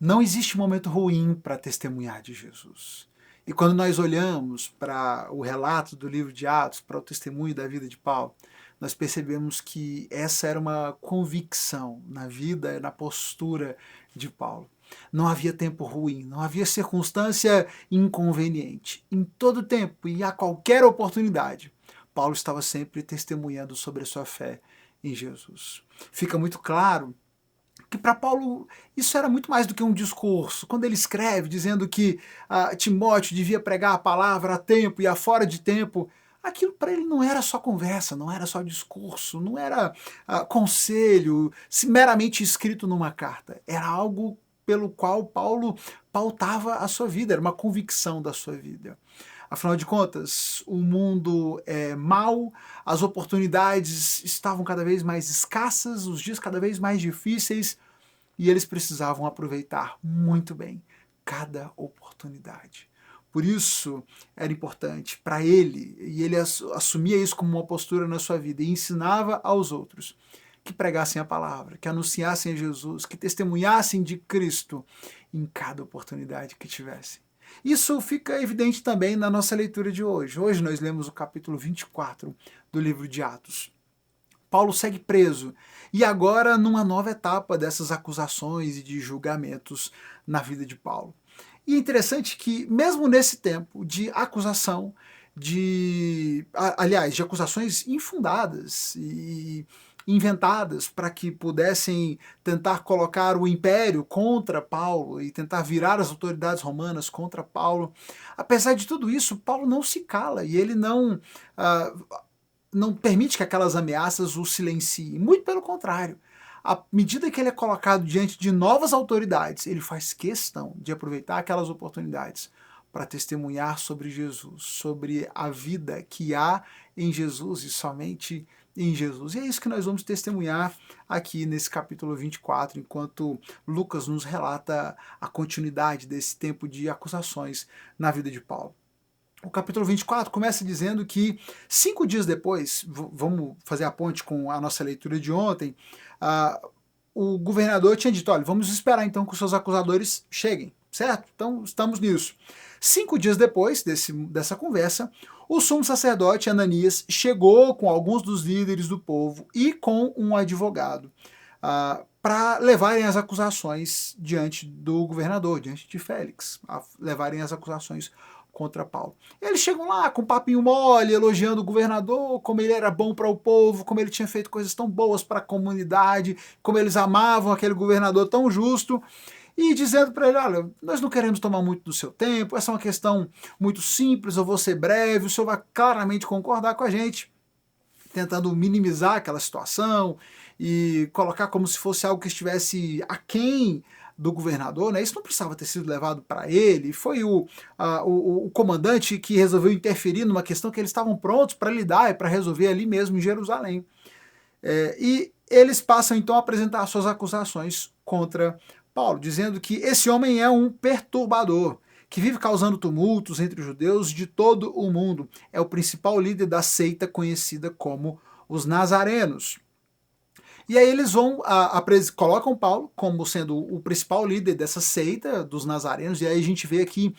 Não existe momento ruim para testemunhar de Jesus. E quando nós olhamos para o relato do livro de Atos, para o testemunho da vida de Paulo, nós percebemos que essa era uma convicção na vida, na postura de Paulo. Não havia tempo ruim, não havia circunstância inconveniente. Em todo tempo e a qualquer oportunidade, Paulo estava sempre testemunhando sobre a sua fé em Jesus. Fica muito claro que para Paulo isso era muito mais do que um discurso. Quando ele escreve dizendo que Timóteo devia pregar a palavra a tempo e a fora de tempo, aquilo para ele não era só conversa, não era só discurso, não era conselho meramente escrito numa carta. Era algo pelo qual Paulo pautava a sua vida, era uma convicção da sua vida. Afinal de contas, o mundo é mau, as oportunidades estavam cada vez mais escassas, os dias cada vez mais difíceis, e eles precisavam aproveitar muito bem cada oportunidade. Por isso era importante para ele, e ele assumia isso como uma postura na sua vida, e ensinava aos outros que pregassem a palavra, que anunciassem a Jesus, que testemunhassem de Cristo em cada oportunidade que tivessem. Isso fica evidente também na nossa leitura de hoje. Hoje nós lemos o capítulo 24 do livro de Atos. Paulo segue preso, e agora numa nova etapa dessas acusações e de julgamentos na vida de Paulo. E é interessante que, mesmo nesse tempo de acusação, de acusações infundadas e inventadas para que pudessem tentar colocar o império contra Paulo e tentar virar as autoridades romanas contra Paulo. Apesar de tudo isso, Paulo não se cala e ele não permite que aquelas ameaças o silenciem. Muito pelo contrário. À medida que ele é colocado diante de novas autoridades, ele faz questão de aproveitar aquelas oportunidades para testemunhar sobre Jesus, sobre a vida que há em Jesus e somente em Jesus. E é isso que nós vamos testemunhar aqui nesse capítulo 24, enquanto Lucas nos relata a continuidade desse tempo de acusações na vida de Paulo. O capítulo 24 começa dizendo que 5 dias depois, vamos fazer a ponte com a nossa leitura de ontem, o governador tinha dito, olha, vamos esperar então que os seus acusadores cheguem, certo? Então estamos nisso. 5 dias depois dessa conversa, o sumo sacerdote Ananias chegou com alguns dos líderes do povo e com um advogado para levarem as acusações diante do governador, diante de Félix, levarem as acusações contra Paulo. Eles chegam lá com um papinho mole, elogiando o governador, como ele era bom para o povo, como ele tinha feito coisas tão boas para a comunidade, como eles amavam aquele governador tão justo, e dizendo para ele, olha, nós não queremos tomar muito do seu tempo, essa é uma questão muito simples, eu vou ser breve, o senhor vai claramente concordar com a gente, tentando minimizar aquela situação e colocar como se fosse algo que estivesse aquém do governador, né? Isso não precisava ter sido levado para ele, foi o comandante que resolveu interferir numa questão que eles estavam prontos para lidar e para resolver ali mesmo em Jerusalém. E eles passam então a apresentar suas acusações contra Paulo, dizendo que esse homem é um perturbador, que vive causando tumultos entre os judeus de todo o mundo. É o principal líder da seita conhecida como os Nazarenos. E aí eles colocam Paulo como sendo o principal líder dessa seita dos Nazarenos, e aí a gente vê aqui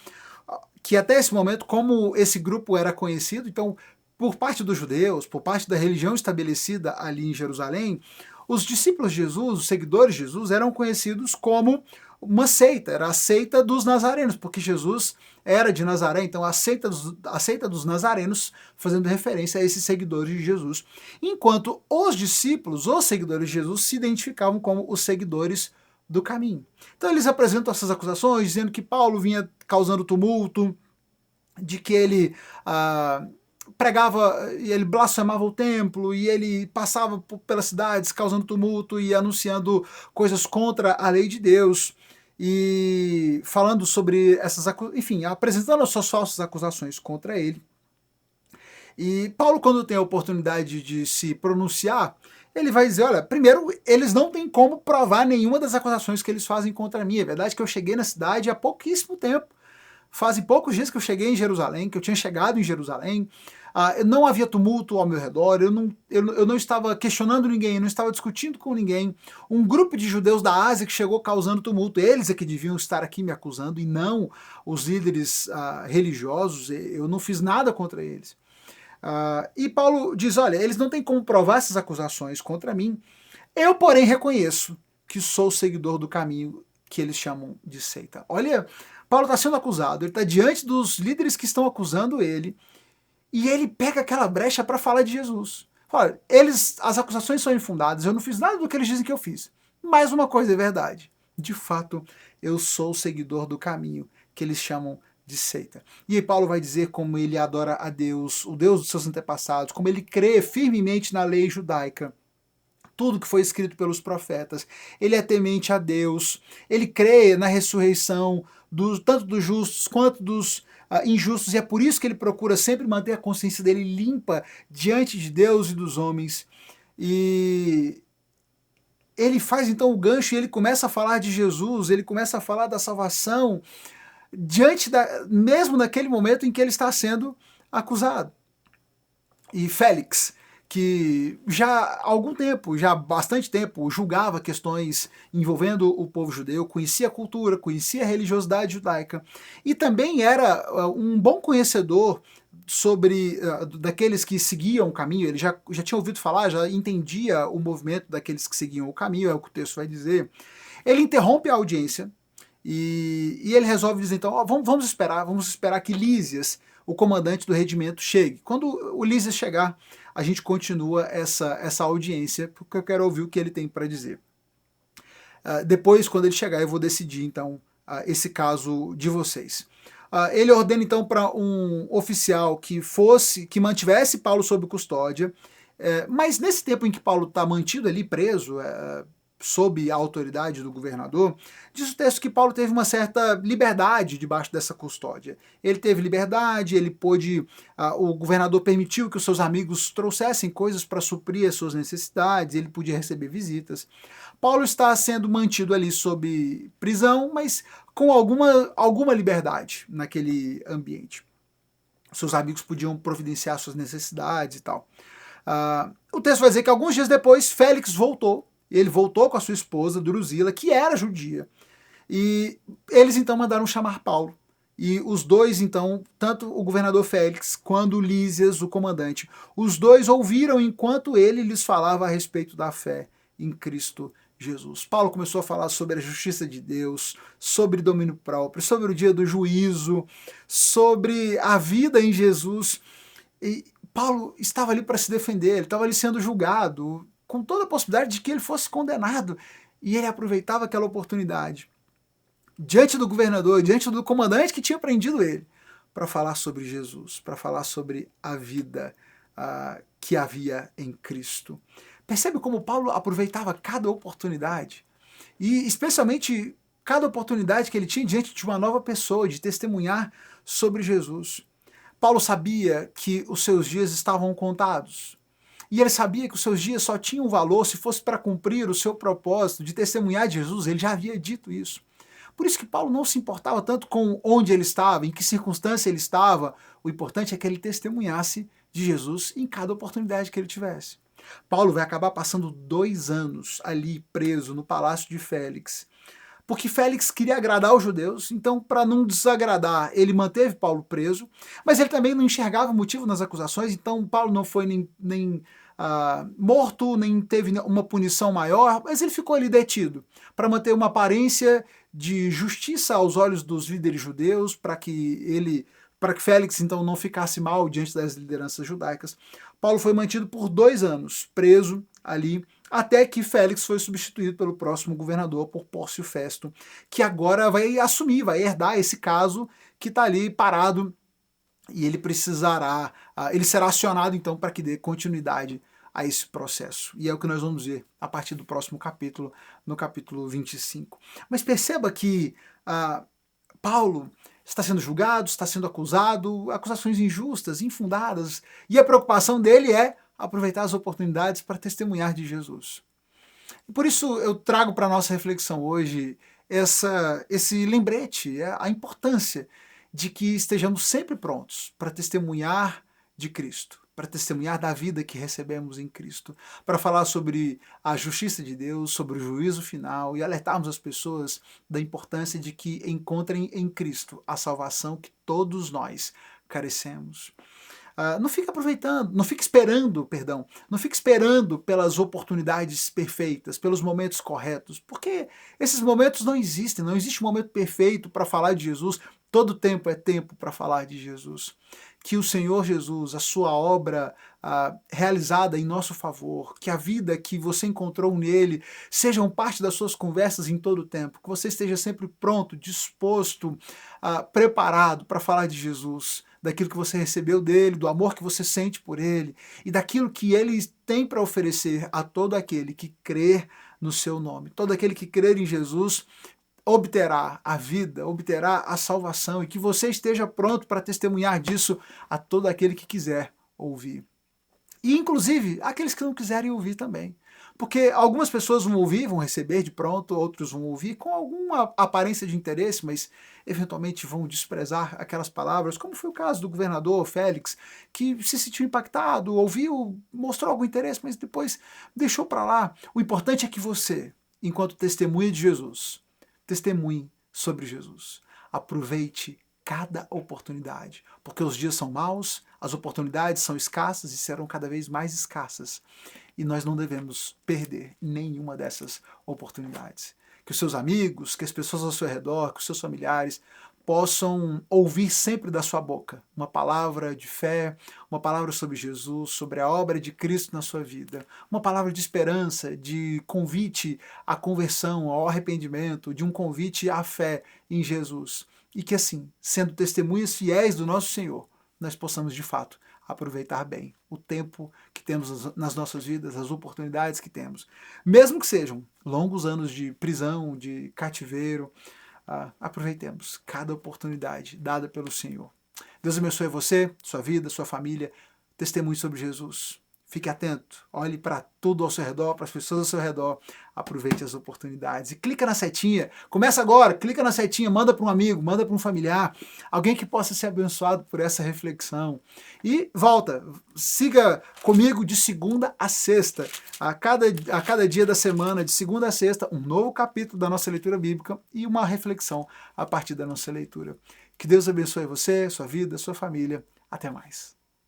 que até esse momento, como esse grupo era conhecido, então, por parte dos judeus, por parte da religião estabelecida ali em Jerusalém, os discípulos de Jesus, os seguidores de Jesus, eram conhecidos como uma seita, era a seita dos nazarenos, porque Jesus era de Nazaré, então a seita dos nazarenos, fazendo referência a esses seguidores de Jesus. Enquanto os discípulos, os seguidores de Jesus, se identificavam como os seguidores do caminho. Então eles apresentam essas acusações, dizendo que Paulo vinha causando tumulto, de que ele pregava e ele blasfemava o templo e ele passava pelas cidades causando tumulto e anunciando coisas contra a lei de Deus e falando sobre essas enfim, apresentando as suas falsas acusações contra ele. E Paulo, quando tem a oportunidade de se pronunciar, ele vai dizer, olha, primeiro, eles não têm como provar nenhuma das acusações que eles fazem contra mim. É verdade que eu cheguei na cidade há pouquíssimo tempo, fazem poucos dias que eu cheguei em Jerusalém, que eu tinha chegado em Jerusalém. não havia tumulto ao meu redor, eu não estava questionando ninguém, eu não estava discutindo com ninguém. Um grupo de judeus da Ásia que chegou causando tumulto, eles é que deviam estar aqui me acusando, e não os líderes religiosos. Eu não fiz nada contra eles. E Paulo diz, olha, eles não têm como provar essas acusações contra mim, eu, porém, reconheço que sou seguidor do caminho que eles chamam de seita. Olha, Paulo está sendo acusado, ele está diante dos líderes que estão acusando ele, e ele pega aquela brecha para falar de Jesus. Olha, as acusações são infundadas, eu não fiz nada do que eles dizem que eu fiz. Mas uma coisa é verdade, de fato, eu sou seguidor do caminho que eles chamam de seita. E aí Paulo vai dizer como ele adora a Deus, o Deus dos seus antepassados, como ele crê firmemente na lei judaica, tudo que foi escrito pelos profetas. Ele é temente a Deus, ele crê na ressurreição tanto dos justos quanto dos injustos, e é por isso que ele procura sempre manter a consciência dele limpa diante de Deus e dos homens. E ele faz então o gancho e ele começa a falar de Jesus, ele começa a falar da salvação, mesmo naquele momento em que ele está sendo acusado. E Félix, que já há algum tempo, já há bastante tempo, julgava questões envolvendo o povo judeu, conhecia a cultura, conhecia a religiosidade judaica, e também era um bom conhecedor daqueles que seguiam o caminho. Ele já tinha ouvido falar, já entendia o movimento daqueles que seguiam o caminho, é o que o texto vai dizer. Ele interrompe a audiência, e ele resolve dizer, então, vamos esperar que Lísias, o comandante do regimento, chegue. Quando o Lísias chegar, a gente continua essa audiência, porque eu quero ouvir o que ele tem para dizer. Depois, quando ele chegar, eu vou decidir, então, esse caso de vocês. Ele ordena, então, para um oficial que mantivesse Paulo sob custódia, mas nesse tempo em que Paulo está mantido ali, preso, sob a autoridade do governador, diz o texto que Paulo teve uma certa liberdade debaixo dessa custódia. Ele teve liberdade, ele pôde, o governador permitiu que os seus amigos trouxessem coisas para suprir as suas necessidades, ele podia receber visitas. Paulo está sendo mantido ali sob prisão, mas com alguma liberdade naquele ambiente. Seus amigos podiam providenciar suas necessidades e tal. O texto vai dizer que alguns dias depois, Félix voltou. Ele voltou com a sua esposa, Drusila, que era judia. E eles então mandaram chamar Paulo. E os dois, então, tanto o governador Félix quanto Lísias, o comandante, os dois ouviram enquanto ele lhes falava a respeito da fé em Cristo Jesus. Paulo começou a falar sobre a justiça de Deus, sobre domínio próprio, sobre o dia do juízo, sobre a vida em Jesus. E Paulo estava ali para se defender, ele estava ali sendo julgado, com toda a possibilidade de que ele fosse condenado, e ele aproveitava aquela oportunidade, diante do governador, diante do comandante que tinha prendido ele, para falar sobre Jesus, para falar sobre a vida que havia em Cristo. Percebe como Paulo aproveitava cada oportunidade, e especialmente cada oportunidade que ele tinha diante de uma nova pessoa, de testemunhar sobre Jesus. Paulo sabia que os seus dias estavam contados, e ele sabia que os seus dias só tinham valor se fosse para cumprir o seu propósito de testemunhar de Jesus. Ele já havia dito isso. Por isso que Paulo não se importava tanto com onde ele estava, em que circunstância ele estava. O importante é que ele testemunhasse de Jesus em cada oportunidade que ele tivesse. Paulo vai acabar passando 2 anos ali preso no palácio de Félix, porque Félix queria agradar os judeus, então, para não desagradar, ele manteve Paulo preso, mas ele também não enxergava motivo nas acusações, então Paulo não foi nem morto, nem teve uma punição maior, mas ele ficou ali detido, para manter uma aparência de justiça aos olhos dos líderes judeus, para que Félix então não ficasse mal diante das lideranças judaicas. Paulo foi mantido por 2 anos, preso ali, até que Félix foi substituído pelo próximo governador, por Pórcio Festo, que agora vai assumir, vai herdar esse caso que está ali parado, e ele será acionado então para que dê continuidade a esse processo. E é o que nós vamos ver a partir do próximo capítulo, no capítulo 25. Mas perceba que Paulo está sendo julgado, está sendo acusado, acusações injustas, infundadas, e a preocupação dele é aproveitar as oportunidades para testemunhar de Jesus. E por isso eu trago para a nossa reflexão hoje esse lembrete, a importância de que estejamos sempre prontos para testemunhar de Cristo, para testemunhar da vida que recebemos em Cristo, para falar sobre a justiça de Deus, sobre o juízo final e alertarmos as pessoas da importância de que encontrem em Cristo a salvação que todos nós carecemos. Não fique aproveitando, não fique esperando pelas oportunidades perfeitas, pelos momentos corretos, porque esses momentos não existem, não existe um momento perfeito para falar de Jesus, todo tempo é tempo para falar de Jesus. Que o Senhor Jesus, a sua obra realizada em nosso favor, que a vida que você encontrou nele sejam parte das suas conversas em todo o tempo, que você esteja sempre pronto, disposto, preparado para falar de Jesus, daquilo que você recebeu dele, do amor que você sente por ele e daquilo que ele tem para oferecer a todo aquele que crer no seu nome. Todo aquele que crer em Jesus obterá a vida, obterá a salvação e que você esteja pronto para testemunhar disso a todo aquele que quiser ouvir. E inclusive aqueles que não quiserem ouvir também. Porque algumas pessoas vão ouvir, vão receber de pronto, outros vão ouvir com alguma aparência de interesse, mas eventualmente vão desprezar aquelas palavras, como foi o caso do governador Félix, que se sentiu impactado, ouviu, mostrou algum interesse, mas depois deixou para lá. O importante é que você, enquanto testemunha de Jesus, testemunhe sobre Jesus. Aproveite cada oportunidade, porque os dias são maus, as oportunidades são escassas e serão cada vez mais escassas. E nós não devemos perder nenhuma dessas oportunidades. Que os seus amigos, que as pessoas ao seu redor, que os seus familiares possam ouvir sempre da sua boca uma palavra de fé, uma palavra sobre Jesus, sobre a obra de Cristo na sua vida, uma palavra de esperança, de convite à conversão, ao arrependimento, de um convite à fé em Jesus. E que assim, sendo testemunhas fiéis do nosso Senhor, nós possamos de fato aproveitar bem o tempo que temos nas nossas vidas, as oportunidades que temos. Mesmo que sejam longos anos de prisão, de cativeiro, aproveitemos cada oportunidade dada pelo Senhor. Deus abençoe você, sua vida, sua família. Testemunhe sobre Jesus. Fique atento, olhe para tudo ao seu redor, para as pessoas ao seu redor, aproveite as oportunidades e clica na setinha, começa agora, clica na setinha, manda para um amigo, manda para um familiar, alguém que possa ser abençoado por essa reflexão. E volta, siga comigo de segunda a sexta, a cada dia da semana, de segunda a sexta, um novo capítulo da nossa leitura bíblica e uma reflexão a partir da nossa leitura. Que Deus abençoe você, sua vida, sua família. Até mais.